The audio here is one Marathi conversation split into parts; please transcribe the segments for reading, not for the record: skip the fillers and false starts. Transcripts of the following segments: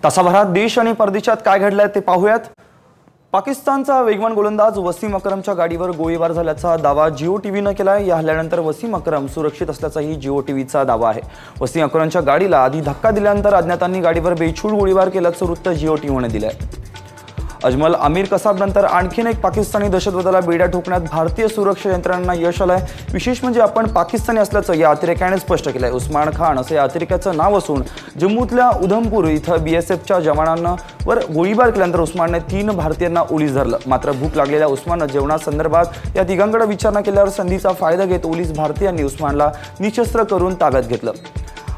तासाभरात देश आणि परदेशात काय घडलंय ते पाहूयात। पाकिस्तानचा वेगवान गोलंदाज वसीम अकरमच्या गाडीवर गोळीबार झाल्याचा दावा जिओ टीव्हीने केलाय। या हल्ल्यानंतर वसीम अकरम सुरक्षित असल्याचाही जिओ टीव्हीचा दावा आहे। वसीम अकरमच्या गाडीला आधी धक्का दिल्यानंतर अज्ञातांनी गाडीवर बेछूट गोळीबार केल्याचं वृत्त जिओ टीव्हीने दिलंय। अजमल अमीर कसाब नंतर आणखीन एक पाकिस्तानी दहशतवादाला बेड्या ठोकण्यात भारतीय सुरक्षा यंत्रणांना यश आलंय। विशेष म्हणजे आपण पाकिस्तानी असल्याचं या अतिरेक्याने स्पष्ट केलंय। उस्मान खान असे या अतिरेक्याचं नाव असून जम्मूतल्या उधमपूर इथं बीएसएफच्या जवानांवर गोळीबार केल्यानंतर उस्मानने 3 भारतीयांना ओलीस धरलं। मात्र भूक लागलेल्या उस्माननं जेवणासंदर्भात या तिघांकडे विचारणा केल्यावर संधीचा फायदा घेत ओलीस भारतीयांनी उस्मानला निशस्त्र करून ताब्यात घेतलं।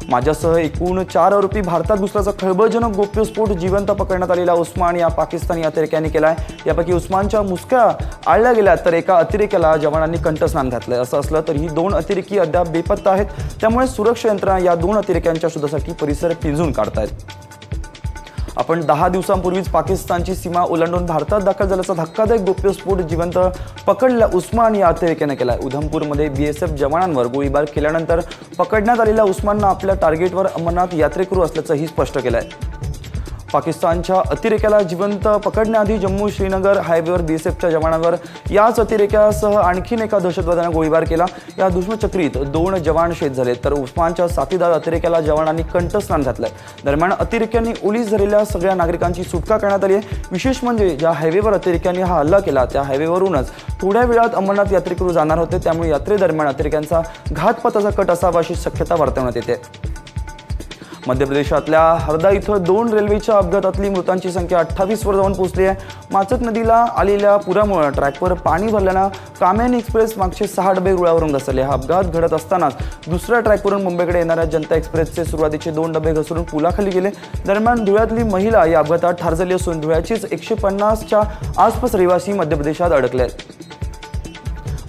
माझ्यासह एकूण 4 आरोपी भारतात घुसल्याचा खळबळजनक गोप्यस्फोट जिवंत पकडण्यात आलेला उस्मान या पाकिस्तानी अतिरेक्याने केलाय। यापैकी उस्मानच्या मुसक्या आळल्या गेल्या तर एका अतिरेक्याला जवानांनी कंठस्नान घातलंय। असं असलं तरी 2 अतिरेकी अद्याप बेपत्ता आहेत। त्यामुळे सुरक्षा यंत्रणा या 2 अतिरेक्यांच्या शोधासाठी परिसर पिंजून काढतायत। आपण 10 दिवसांपूर्वीच पाकिस्तानची सीमा ओलांडून भारतात दाखल झाल्याचा धक्कादायक गोप्यस्फोट जिवंत पकडलेला उस्मान या अतिरेक्याने केलाय। उधमपूरमध्ये बीएसएफ जवानांवर गोळीबार केल्यानंतर पकडण्यात आलेल्या उस्माननं आपल्या टार्गेटवर अमरनाथ यात्रेकरू असल्याचंही स्पष्ट केलंय। पाकिस्तानच्या अतिरेक्याला जिवंत पकडण्याआधी जम्मू श्रीनगर हायवेवर बीएसएफच्या जवानांवर याच अतिरेक्यासह आणखीन एका दहशतवाद्याने गोळीबार केला। या दुश्मचक्रीत 2 जवान शहीद झाले तर उस्मानच्या साथीदार अतिरेक्याला जवानांनी कंठस्नान घातलंय। दरम्यान अतिरेक्यांनी ओलीस धरलेल्या सगळ्या नागरिकांची सुटका करण्यात आली आहे। विशेष म्हणजे ज्या हायवेवर अतिरेक्यांनी हा हल्ला केला त्या हायवेवरूनच थोड्या वेळात अमरनाथ यात्रेकरू जाणार होते। त्यामुळे यात्रेदरम्यान अतिरेक्यांचा घातपाताचा कट असावा अशी शक्यता वर्तवण्यात येते। मध्य प्रदेशातल्या हरदा इथं 2 रेल्वेच्या अपघातातली मृतांची संख्या 28 वर जाऊन पोहोचली आहे। माचक नदीला आलेल्या पुरामुळे ट्रॅकवर पाणी भरल्यानं कामेनी एक्सप्रेस मागचे 6 डबे रुळावरून घसरले। हा अपघात घडत असतानाच दुसऱ्या ट्रॅकवरून मुंबईकडे येणाऱ्या जनता एक्सप्रेसचे सुरुवातीचे 2 डबे घसरून पुलाखाली गेले। दरम्यान धुळ्यातली महिला या अपघातात ठार झाली असून धुळ्याचीच 150च्या आसपास रहिवासी मध्य प्रदेशात अडकले आहेत।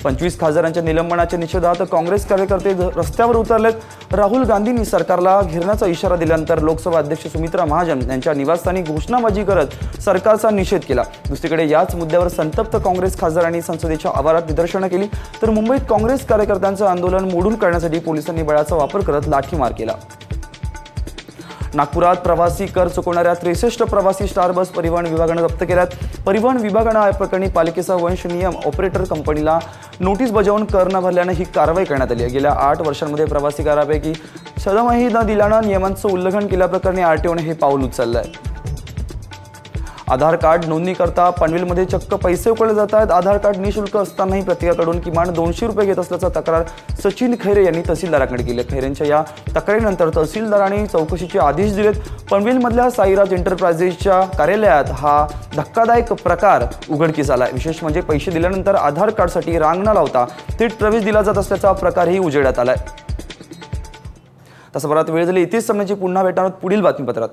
25 खासदारांच्या निलंबनाच्या निषेधात काँग्रेस कार्यकर्ते रस्त्यावर उतरलेत। राहुल गांधींनी सरकारला घेरण्याचा इशारा दिल्यानंतर लोकसभा अध्यक्ष सुमित्रा महाजन यांच्या निवासस्थानी घोषणाबाजी करत सरकारचा निषेध केला। दुसरीकडे याच मुद्द्यावर संतप्त काँग्रेस खासदारांनी संसदेच्या आवारात निदर्शनं केली तर मुंबईत काँग्रेस कार्यकर्त्यांचं आंदोलन मोडून काढण्यासाठी पोलिसांनी बळाचा वापर करत लाठीमार केला। नागपुरात प्रवासी कर चुकवणाऱ्या 63 प्रवासी स्टार बस परिवहन विभागाने जप्त केल्यात। परिवहन विभागाने या प्रकरणी पालिकेचा वंश नियम ऑपरेटर कंपनीला नोटीस बजावून कर न भरल्याने ही कारवाई करण्यात आली आहे। गेल्या 8 वर्षांमध्ये प्रवासी करापैकी सदमही न दिल्यानं नियमांचं उल्लंघन केल्याप्रकरणी आरटीओने हे पाऊल उचललं आहे। आधार कार्ड नोंदणीकरता पनवेलमध्ये चक्क पैसे उकळले जात आहेत। आधार कार्ड निशुल्क असतानाही प्रत्येकाकडून किमान 200 रुपये घेत असल्याचा तक्रार सचिन खैरे यांनी तहसीलदाराकडे केली। खैरेंच्या या तक्रारीनंतर तहसीलदारांनी चौकशीचे आदेश दिलेत। पनवेलमधल्या साईराज एंटरप्राइजेसच्या कार्यालयात हा धक्कादायक प्रकार उघडकीस आला। विशेष म्हणजे पैसे दिल्यानंतर आधार कार्डसाठी रांग न लावता थेट प्रवेश दिला जात असल्याचा प्रकारही उजेडात आलाय। तासाभरात वेळ झाली। इथेच सामन्याची पुन्हा भेटणार पुढील बातमीपत्रात।